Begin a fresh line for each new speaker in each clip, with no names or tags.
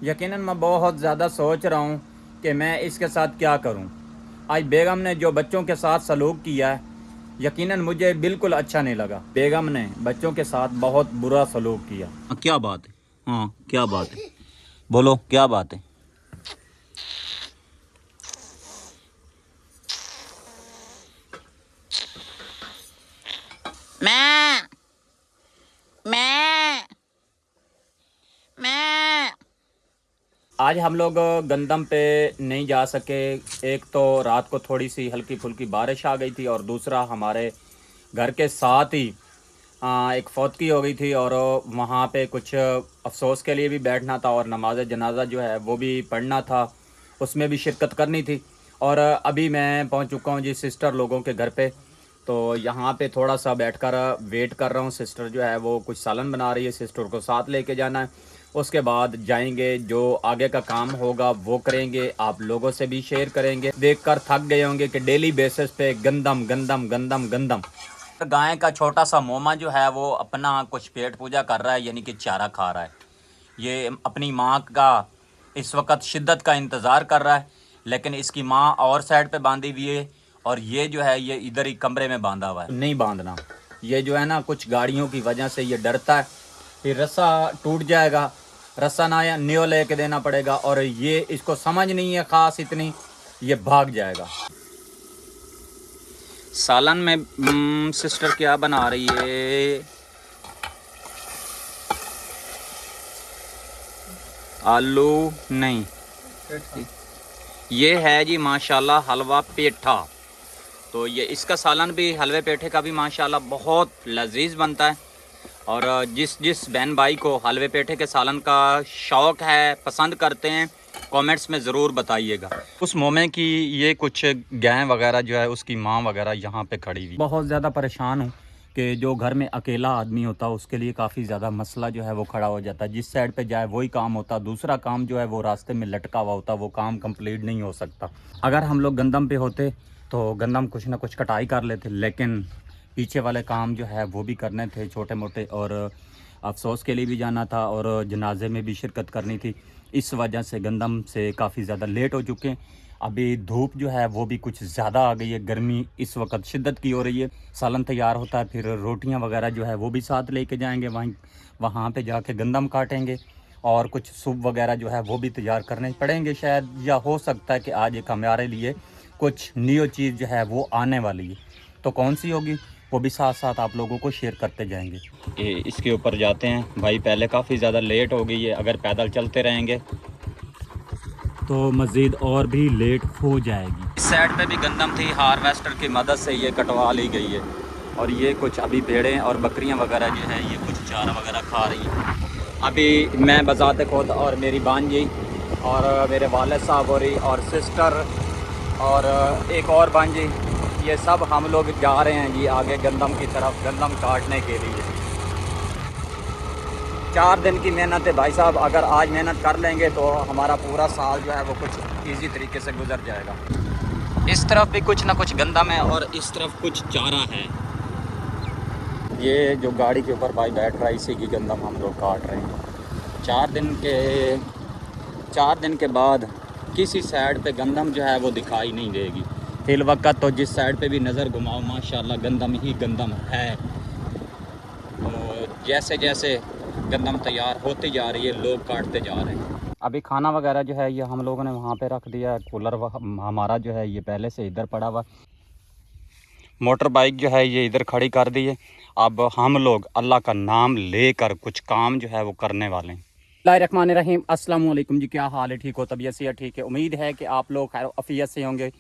यकीनन मैं बहुत ज़्यादा सोच रहा हूँ कि मैं इसके साथ क्या करूँ। आज बेगम ने जो बच्चों के साथ सलूक किया है, यकीनन मुझे बिल्कुल अच्छा नहीं लगा। बेगम ने बच्चों के साथ बहुत बुरा सलूक किया।
क्या बात है? हाँ, क्या बात है? बोलो, क्या बात है? मैं मैं मैं
आज हम लोग गंदम पे नहीं जा सके। एक तो रात को थोड़ी सी हल्की फुल्की बारिश आ गई थी, और दूसरा हमारे घर के साथ ही एक फौतगी हो गई थी, और वहाँ पे कुछ अफसोस के लिए भी बैठना था, और नमाज जनाजा जो है वो भी पढ़ना था, उसमें भी शिरकत करनी थी। और अभी मैं पहुँच चुका हूँ जी सिस्टर लोगों के घर पे। तो यहाँ पे थोड़ा सा बैठकर वेट कर रहा हूँ। सिस्टर जो है वो कुछ सालन बना रही है, सिस्टर को साथ लेके जाना है। उसके बाद जाएंगे, जो आगे का काम होगा वो करेंगे, आप लोगों से भी शेयर करेंगे। देखकर थक गए होंगे कि डेली बेसिस पे गंदम गंदम गंदम गंदम। गाय का छोटा सा मोमा जो है वो अपना कुछ पेट पूजा कर रहा है, यानी कि चारा खा रहा है। ये अपनी माँ का इस वक्त शिद्दत का इंतज़ार कर रहा है, लेकिन इसकी माँ और साइड पे बांधी हुई है, और ये जो है ये इधर ही कमरे में बांधा हुआ है। नहीं बांधना, ये जो है ना कुछ गाड़ियों की वजह से ये डरता है, फिर रस्सा टूट जाएगा, रस्सा ना या न्यो लेके देना पड़ेगा, और ये इसको समझ नहीं है ख़ास इतनी, ये भाग जाएगा। सालन में सिस्टर क्या बना रही है? आलू नहीं, ये है जी माशाल्लाह हलवा पेठा। तो ये इसका सालन भी, हलवे पेठे का भी माशाल्लाह बहुत लजीज बनता है। और जिस जिस बहन भाई को हलवे पेठे के सालन का शौक़ है, पसंद करते हैं, कमेंट्स में ज़रूर बताइएगा। उस मोमे की ये कुछ गाय वगैरह जो है उसकी माँ वगैरह यहाँ पे खड़ी हुई। बहुत ज़्यादा परेशान हूँ कि जो घर में अकेला आदमी होता है उसके लिए काफ़ी ज़्यादा मसला जो है वो खड़ा हो जाता है। जिस साइड पे जाए वही काम होता, दूसरा काम जो है वो रास्ते में लटका हुआ होता, वो काम कंप्लीट नहीं हो सकता। अगर हम लोग गंदम पे होते तो गंदम कुछ ना कुछ कटाई कर लेते, लेकिन पीछे वाले काम जो है वो भी करने थे छोटे मोटे, और अफसोस के लिए भी जाना था, और जनाजे में भी शिरकत करनी थी। इस वजह से गंदम से काफ़ी ज़्यादा लेट हो चुके हैं। अभी धूप जो है वो भी कुछ ज़्यादा आ गई है, गर्मी इस वक्त शिद्दत की हो रही है। सालन तैयार होता है, फिर रोटियां वगैरह जो है वो भी साथ लेके जाएंगे, वहाँ पे जाके गंदम काटेंगे, और कुछ सूप वगैरह जो है वो भी तैयार करने पड़ेंगे शायद, या हो सकता है कि आज एक हमारे लिए कुछ न्यू चीज़ जो है वो आने वाली है। तो कौन सी होगी वो भी साथ साथ आप लोगों को शेयर करते जाएंगे। ये इसके ऊपर जाते हैं भाई, पहले काफ़ी ज़्यादा लेट हो गई है, अगर पैदल चलते रहेंगे तो मज़ीद और भी लेट हो जाएगी। इस साइड पे भी गंदम थी, हार्वेस्टर की मदद से ये कटवा ली गई है, और ये कुछ अभी भेड़ें और बकरियां वगैरह जो है ये कुछ चारा वगैरह खा रही हैं। अभी मैं बज़ात खुद और मेरी भांजी और मेरे वालिद साहब और सिस्टर और एक और भांजी, ये सब हम लोग जा रहे हैं जी आगे गंदम की तरफ, गंदम काटने के लिए। 4 दिन की मेहनत है भाई साहब, अगर आज मेहनत कर लेंगे तो हमारा पूरा साल जो है वो कुछ इजी तरीके से गुजर जाएगा। इस तरफ भी कुछ ना कुछ गंदम है, और इस तरफ कुछ चारा है। ये जो गाड़ी के ऊपर भाई बैठ रहा है, इसी की गंदम हम लोग काट रहे हैं। 4 दिन के बाद किसी साइड पे गंदम जो है वो दिखाई नहीं देगी। फिल वक्त तो जिस साइड पे भी नज़र घुमाओ माशाल्लाह गंदम ही गंदम है। तो जैसे जैसे गंदम तैयार होती जा रही है, लोग काटते जा रहे हैं। अभी खाना वगैरह जो है ये हम लोगों ने वहाँ पे रख दिया। कूलर हमारा जो है ये पहले से इधर पड़ा हुआ। मोटर बाइक जो है ये इधर खड़ी कर दी है। अब हम लोग अल्लाह का नाम लेकर कुछ काम जो है वो करने वाले हैं। बिस्मिल्लाहिर्रहमानिर्रहीम, अस्सलाम वालेकुम जी। क्या हाल है? ठीक हो? तबीयत से ठीक है? उम्मीद है कि आप लोग खैर आफियत से होंगे,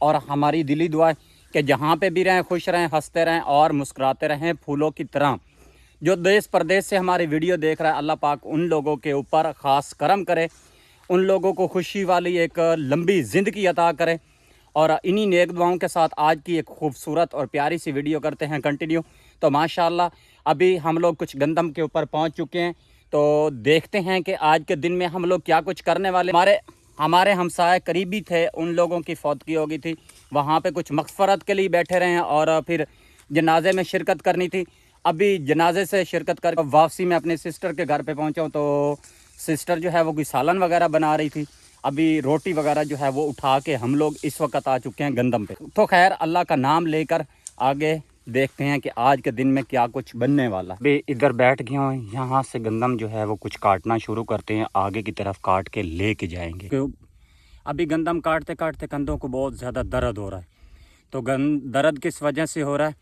और हमारी दिली दुआ है कि जहाँ पे भी रहें खुश रहें, हंसते रहें और मुस्कुराते रहें फूलों की तरह। जो देश प्रदेश से हमारी वीडियो देख रहा है, अल्लाह पाक उन लोगों के ऊपर ख़ास करम करे, उन लोगों को खुशी वाली एक लंबी ज़िंदगी अता करे। और इन्हीं नेक दुआओं के साथ आज की एक खूबसूरत और प्यारी सी वीडियो करते हैं कंटिन्यू। तो माशाल्लाह अभी हम लोग कुछ गंदम के ऊपर पहुंच चुके हैं, तो देखते हैं कि आज के दिन में हम लोग क्या कुछ करने वाले। हमारे हमसाए करीबी थे, उन लोगों की फौतगी हो गई थी, वहाँ पे कुछ मग़फ़रत के लिए बैठे रहे हैं, और फिर जनाजे में शिरकत करनी थी। अभी जनाजे से शिरकत कर वापसी में अपने सिस्टर के घर पे पहुँचा हूँ, तो
सिस्टर जो है वो कोई सालन वगैरह बना रही थी। अभी रोटी वगैरह जो है वो उठा के हम लोग इस वक्त आ चुके हैं गंदम पे। तो खैर अल्लाह का नाम लेकर आगे देखते हैं कि आज के दिन में क्या कुछ बनने वाला। अभी इधर बैठ गया हूँ, यहाँ से गंदम जो है वो कुछ काटना शुरू करते हैं, आगे की तरफ काट के लेके जाएंगे। अभी गंदम काटते काटते कंधों को बहुत ज़्यादा दर्द हो रहा है। तो दर्द किस वजह से हो रहा है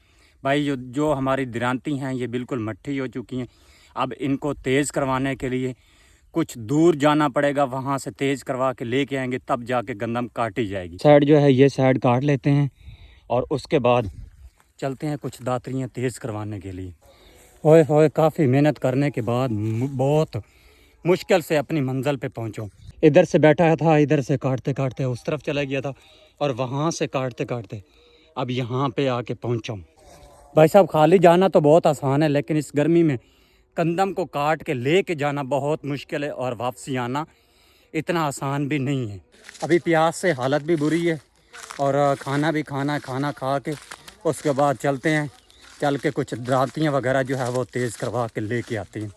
भाई, जो हमारी दिरांती हैं ये बिल्कुल मट्ठी हो चुकी हैं। अब इनको तेज़ करवाने के लिए कुछ दूर जाना पड़ेगा, वहाँ से तेज़ करवा के लेके आएंगे, तब जाके गंदम काटी जाएगी। साइड जो है ये साइड काट लेते हैं और उसके बाद चलते हैं कुछ दातरियाँ तेज़ करवाने के लिए। होए होए काफ़ी मेहनत करने के बाद बहुत मुश्किल से अपनी मंजिल पे पहुँचो। इधर से बैठा था, इधर से काटते काटते उस तरफ चला गया था और वहाँ से काटते काटते अब यहाँ पे आके पहुँचा हूँ। भाई साहब खाली जाना तो बहुत आसान है, लेकिन इस गर्मी में गंदम को काट के लेके जाना बहुत मुश्किल है और वापसी आना इतना आसान भी नहीं है। अभी प्यास से हालत भी बुरी है और खाना भी खाना है। खाना खा के उसके बाद चलते हैं, चल के कुछ दातियाँ वगैरह जो है वो तेज़ करवा के लेके आती हैं।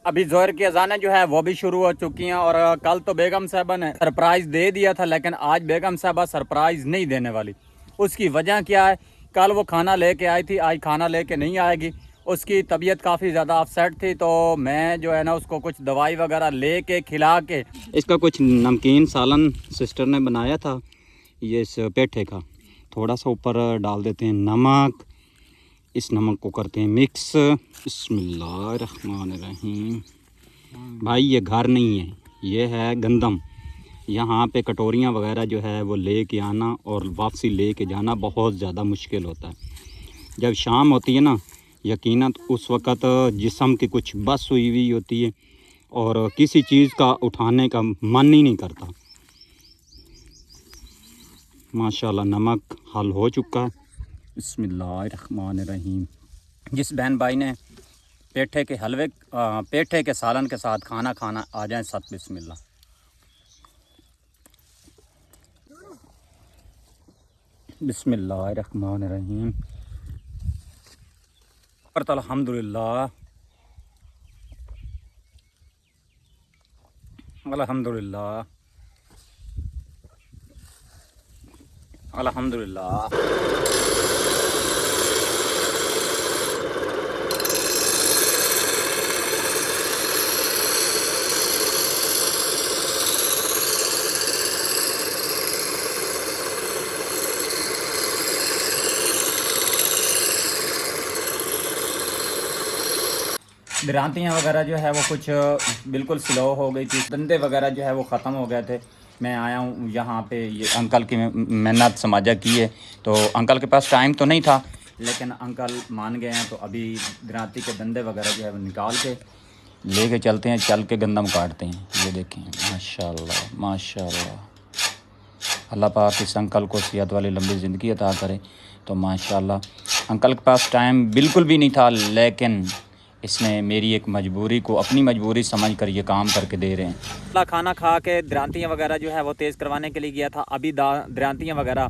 अभी ज़ोहर की अज़ानें जो है वो भी शुरू हो चुकी हैं और कल तो बेगम साहबा ने सरप्राइज़ दे दिया था, लेकिन आज बेगम साहबा सरप्राइज़ नहीं देने वाली। उसकी वजह क्या है, कल वो खाना लेके आई थी, आज खाना लेके नहीं आएगी। उसकी तबीयत काफ़ी ज़्यादा अपसेट थी, तो मैं जो है ना उसको कुछ दवाई वगैरह लेके खिला के इसका कुछ नमकीन सालन सिस्टर ने बनाया था, ये इस पेठे का। थोड़ा सा ऊपर डाल देते हैं नमक, इस नमक को करते हैं मिक्स। बिस्मिल्लाहिर्रहमानिर्रहीम। भाई ये घर नहीं है, ये है गंदम। यहाँ पे कटोरियाँ वगैरह जो है वो लेके आना और वापसी लेके जाना बहुत ज़्यादा मुश्किल होता है। जब शाम होती है ना, यकीनन उस वक़्त जिस्म की कुछ बस हुई हुई होती है और किसी चीज़ का उठाने का मन ही नहीं करता। माशाल्लाह नमक हल हो चुका है। बिस्मिल्लाहिर्रहमानिर्रहीम। जिस बहन भाई ने पेठे के हलवे पेठे के सालन के साथ खाना खाना, आ जाए साथ बिस्मिल्लाह। बिस्मिल्लाहिर्रहमानिर्रहीम। अल्हम्दुलिल्लाह अल्हम्दुलिल्लाह अल्हम्दुलिल्लाह। दिरांतियाँ वगैरह जो है वो कुछ बिल्कुल स्लो हो गई थी, धंधे वगैरह जो है वो ख़त्म हो गए थे। मैं आया हूँ यहाँ पे, ये अंकल की मेहनत समाजा की है, तो अंकल के पास टाइम तो नहीं था, लेकिन अंकल मान गए हैं। तो अभी दिरांती के धंधे वगैरह जो है वो निकाल के लेके चलते हैं, चल के गंदम काटते हैं। ये देखें माशाल्लाह माशाल्लाह, अल्लाह पाक इस अंकल को सेहत वाली लंबी ज़िंदगी अता करे। तो माशाल्लाह अंकल के पास टाइम बिल्कुल भी नहीं था, लेकिन इसने मेरी एक मजबूरी को अपनी मजबूरी समझ कर ये काम करके दे रहे हैं। खाना खा के दिरांतियाँ वगैरह जो है वो तेज़ करवाने के लिए गया था। अभी दिरांतियाँ वगैरह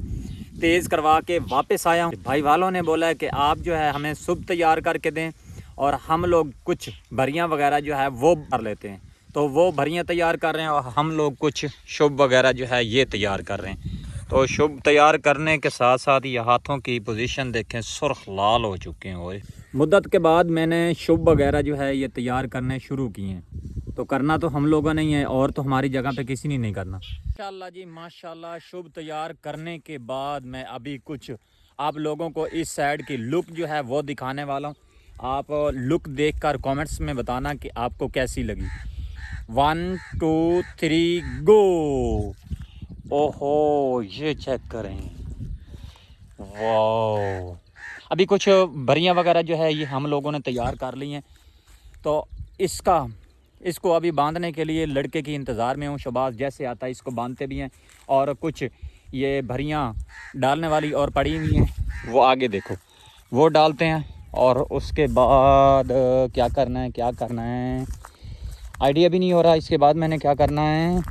तेज़ करवा के वापस आया हूँ। भाई वालों ने बोला है कि आप जो है हमें सुबह तैयार करके दें और हम लोग कुछ भरियाँ वगैरह जो है वो भर लेते हैं। तो वो भरियाँ तैयार कर रहे हैं और हम लोग कुछ शुभ वगैरह जो है ये तैयार कर रहे हैं। तो शुभ तैयार करने के साथ साथ ये हाथों की पोजीशन देखें, सुर्ख लाल हो चुके हैं। और मुद्दत के बाद मैंने शुभ वगैरह जो है ये तैयार करने शुरू किए हैं। तो करना तो हम लोगों ने ही है, और तो हमारी जगह पे किसी ने नहीं करना। माशाल्लाह जी माशाल्लाह। शुभ तैयार करने के बाद मैं अभी कुछ आप लोगों को इस साइड की लुक जो है वो दिखाने वाला हूँ। आप लुक देखकर कमेंट्स में बताना कि आपको कैसी लगी। 1 2 3 गो। ओहो ये चेक करें, वाह। अभी कुछ भरियाँ वगैरह जो है ये हम लोगों ने तैयार कर ली हैं। तो इसको अभी बांधने के लिए लड़के की इंतज़ार में हूँ। शबाज जैसे आता है इसको बांधते भी हैं, और कुछ ये भरियाँ डालने वाली और पड़ी हुई हैं, वो आगे देखो वो डालते हैं। और उसके बाद क्या करना है आइडिया भी नहीं हो रहा। इसके बाद मैंने क्या करना है,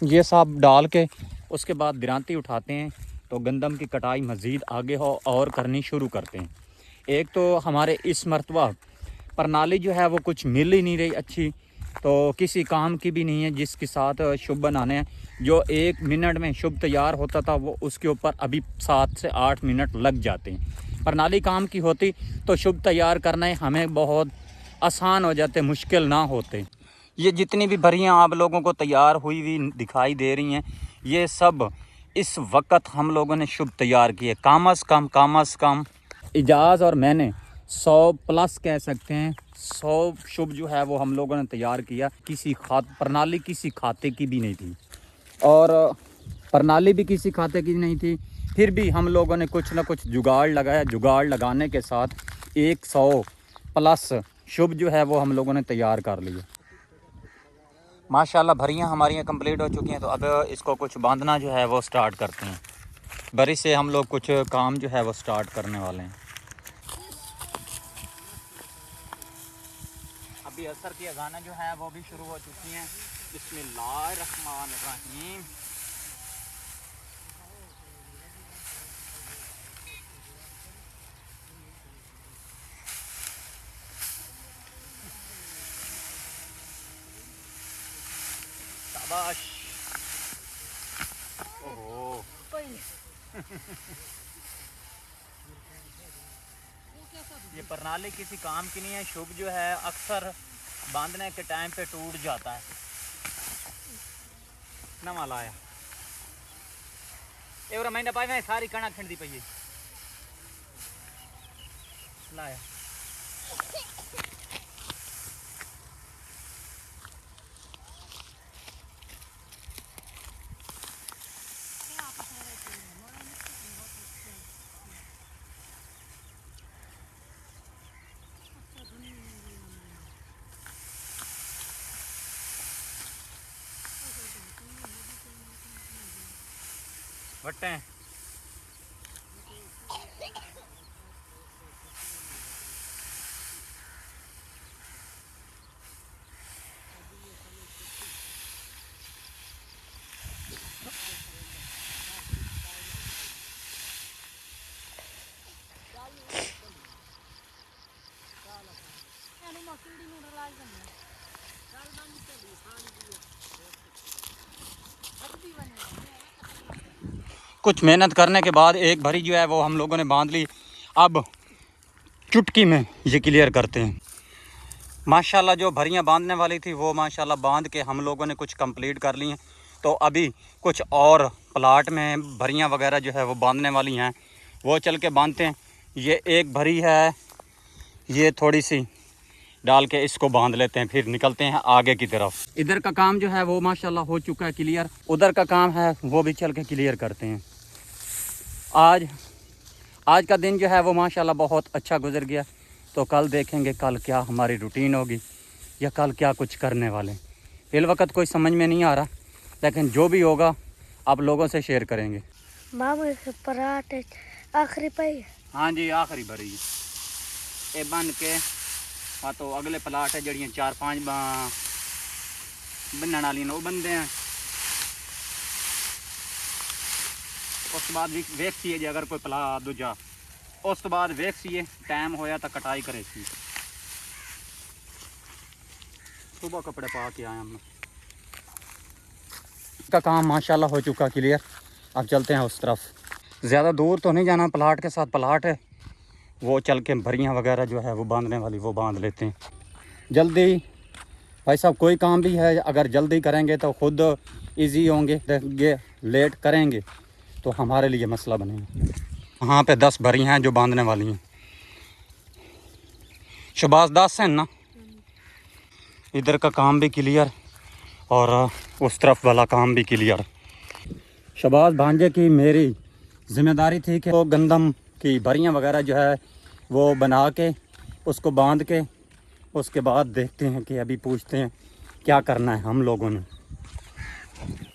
ये सब डाल के उसके बाद दिरांती उठाते हैं। तो गंदम की कटाई मज़ीद आगे हो और करनी शुरू करते हैं। एक तो हमारे इस मरतबा प्रणाली जो है वो कुछ मिल ही नहीं रही अच्छी, तो किसी काम की भी नहीं है जिसके साथ शुभ बनाने हैं। जो 1 मिनट में शुभ तैयार होता था वो उसके ऊपर अभी 7 से 8 मिनट लग जाते हैं। प्रणाली काम की होती तो शुभ तैयार करना हमें बहुत आसान हो जाते, मुश्किल ना होते। ये जितनी भी भरियाँ आप लोगों को तैयार हुई हुई दिखाई दे रही हैं, ये सब इस वक्त हम लोगों ने शुभ तैयार किए। कम अज़ कम इजाज़ और मैंने 100 प्लस कह सकते हैं, 100 शुभ जो है वो हम लोगों ने तैयार किया। किसी प्रणाली किसी खाते की भी नहीं थी और प्रणाली भी किसी खाते की नहीं थी, फिर भी हम लोगों ने कुछ ना कुछ जुगाड़ लगाया। जुगाड़ लगाने के साथ 100 प्लस शुभ जो है वो हम लोगों ने तैयार कर लिया। माशाल्लाह भरियाँ हमारी कंप्लीट हो चुकी हैं, तो अब इसको कुछ बांधना जो है वो स्टार्ट करते हैं। बरी से हम लोग कुछ काम जो है वो स्टार्ट करने वाले हैं। अभी असर की अज़ानें जो है वो भी शुरू हो चुकी हैं। बिस्मिल्लाहिर्रहमानिर्रहीम। शाबाश। ओहो ये प्रणाली किसी काम की नहीं है। शुभ जो है अक्सर बांधने के टाइम पे टूट जाता है। नवा लाया एक महीना पाई मैं सारी कणक खिंडी पई है लाया। वट्टे कुछ मेहनत करने के बाद एक भरी जो है वो हम लोगों ने बांध ली। अब चुटकी में ये क्लियर करते हैं। माशाल्लाह जो भरियां बांधने वाली थी वो माशाल्लाह बांध के हम लोगों ने कुछ कंप्लीट कर ली हैं। तो अभी कुछ और प्लाट में भरियां वगैरह जो है वो बांधने वाली हैं, वो चल के बांधते हैं। ये एक भरी है, ये थोड़ी सी डाल के इसको बांध लेते हैं, फिर निकलते हैं आगे की तरफ। इधर का काम जो है वो माशाल्लाह हो चुका है क्लियर, उधर का काम है वो भी चल के क्लियर करते हैं। आज का दिन जो है वो माशाल्लाह बहुत अच्छा गुजर गया। तो कल देखेंगे कल क्या हमारी रूटीन होगी या कल क्या कुछ करने वाले। इस वक्त कोई समझ में नहीं आ रहा, लेकिन जो भी होगा आप लोगों से शेयर करेंगे।
मामू के पराठे आखिरी पाई।
हाँ जी आखिरी भरी ये बन के हाँ, तो अगले प्लाट है जड़ियाँ 4-5 बनने वाली वो बनते हैं। उस बाद वेखिए जी अगर कोई पला दूजा, उस बाद वेखिए टाइम होया तो कटाई करे सी। सुबह कपड़े पा के आए हम। इसका काम माशाल्लाह हो चुका क्लियर। अब चलते हैं उस तरफ। ज़्यादा दूर तो नहीं जाना, प्लाट के साथ प्लाट है, वो चल के भरियाँ वगैरह जो है वो बांधने वाली वो बांध लेते हैं जल्दी। भाई साहब कोई काम भी है अगर जल्दी करेंगे तो खुद इजी होंगे, लेट करेंगे तो हमारे लिए मसला बनेगा। वहाँ पे 10 भरियाँ हैं जो बांधने वाली हैं। शबाज 10 हैं ना। इधर का काम भी क्लियर और उस तरफ वाला काम भी क्लियर। शबाज भांजे की मेरी ज़िम्मेदारी थी कि वो गंदम की भरियाँ वगैरह जो है वो बना के उसको बांध के उसके बाद देखते हैं कि अभी पूछते हैं क्या करना है हम लोगों ने।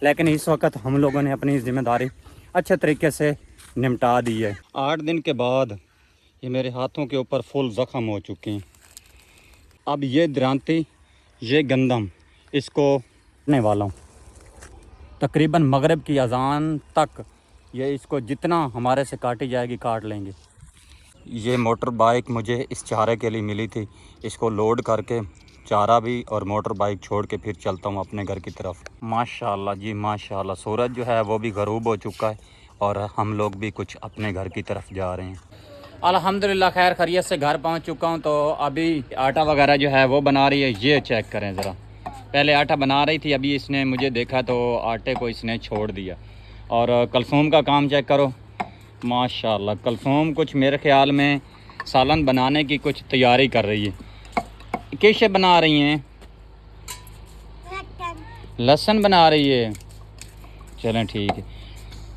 लेकिन इस वक्त हम लोगों ने अपनी ज़िम्मेदारी अच्छे तरीके से निपटा दी है। 8 दिन के बाद ये मेरे हाथों के ऊपर फुल ज़ख़म हो चुके हैं। अब ये द्रांति ये गंदम इसको करने वाला हूँ। तकरीबन मगरिब की अज़ान तक ये इसको जितना हमारे से काटी जाएगी काट लेंगे। ये मोटर बाइक मुझे इस चारे के लिए मिली थी। इसको लोड करके चारा भी और मोटर बाइक छोड़ के फिर चलता हूँ अपने घर की तरफ। माशाल्लाह जी माशाल्लाह, सूरज जो है वो भी गरूब हो चुका है और हम लोग भी कुछ अपने घर की तरफ जा रहे हैं। अल्हम्दुलिल्लाह खैर खैरियत से घर पहुँच चुका हूँ। तो अभी आटा वगैरह जो है वो बना रही है। ये चेक करें ज़रा, पहले आटा बना रही थी, अभी इसने मुझे देखा तो आटे को इसने छोड़ दिया। और कलसूम का काम चेक करो, माशाल्लाह कलसूम कुछ मेरे ख्याल में सालन बनाने की कुछ तैयारी कर रही है। कैसे बना रही हैं? लहसुन बना रही है। चलें ठीक है।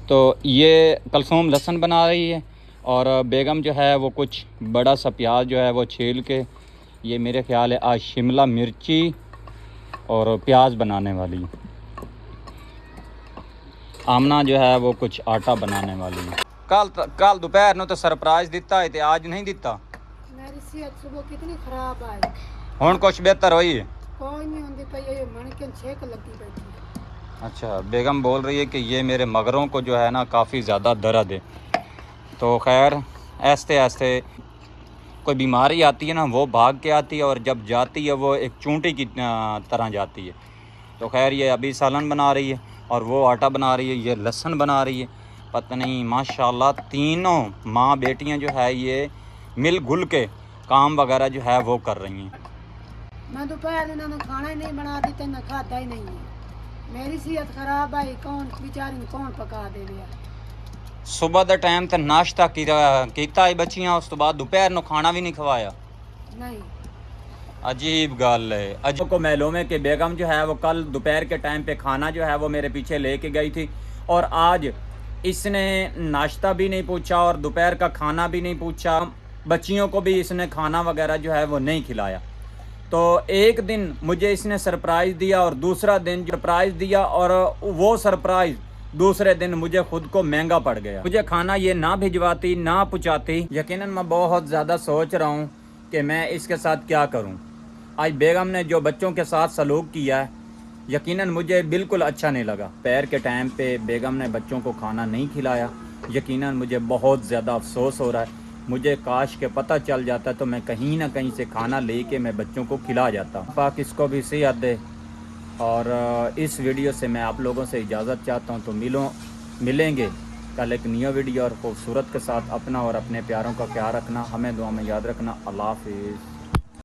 तो ये कलसूम लहसुन बना रही है और बेगम जो है वो कुछ बड़ा सा प्याज जो है वो छील के, ये मेरे ख्याल है आज शिमला मिर्ची और प्याज बनाने वाली है। आमना जो है वो कुछ आटा बनाने वाली है। कल दोपहर ने तो सरप्राइज दिता है, आज नहीं दिता।
मेरी सेहत सुबह कितनी खराब आई,
हुण कुछ बेहतर हुई है?
कोई नहीं होंदी पई, ये मन के छेक लगी बैठी।
अच्छा, बेगम बोल रही है कि ये मेरे मगरों को जो है ना काफ़ी ज़्यादा दर्द है। तो खैर ऐसे ऐसे कोई बीमारी आती है ना वो भाग के आती है और जब जाती है वो एक चूंटी की तरह जाती है। तो खैर ये अभी सालन बना रही है और वो आटा बना रही है, ये लहसुन बना रही है। पता नहीं माशाल्लाह तीनों माँ बेटियां जो है ये मिल घुल के काम वगैरह जो है वो कर रही हैं।
मैं दोपहर इन्होंने खाना ही नहीं बना दी, न खाता ही नहीं है। मेरी सेहत खराब आई, कौन बेचारी कौन पका दे लिया।
सुबह का टाइम तो नाश्ता किया है बच्चियां, उस तो बाद दोपहर को खाना भी नहीं खवाया।
नहीं,
अजीब गल है। अजीब को मालूम है कि बेगम जो है वो कल दोपहर के टाइम पे खाना जो है वो मेरे पीछे लेके गई थी और आज इसने नाश्ता भी नहीं पूछा और दोपहर का खाना भी नहीं पूछा। बच्चियों को भी इसने खाना वगैरह जो है वो नहीं खिलाया। तो एक दिन मुझे इसने सरप्राइज़ दिया और दूसरा दिन सरप्राइज़ दिया और वो सरप्राइज़ दूसरे दिन मुझे खुद को महंगा पड़ गया। मुझे खाना ये ना भिजवाती ना पहुँचाती। यकीनन मैं बहुत ज़्यादा सोच रहा हूँ कि मैं इसके साथ क्या करूँ। आज बेगम ने जो बच्चों के साथ सलूक किया है यकीनन मुझे बिल्कुल अच्छा नहीं लगा। पैर के टाइम पे बेगम ने बच्चों को खाना नहीं खिलाया, यकीनन मुझे बहुत ज़्यादा अफसोस हो रहा है। मुझे काश के पता चल जाता तो मैं कहीं ना कहीं से खाना लेके मैं बच्चों को खिला जाता। पाक इसको भी सेहत दे। और इस वीडियो से मैं आप लोगों से इजाज़त चाहता हूँ। तो मिलेंगे कल एक न्यू वीडियो और खूबसूरत के साथ। अपना और अपने प्यारों का ख्याल रखना, हमें दुआ में याद रखना। अल्लाह हाफिज़।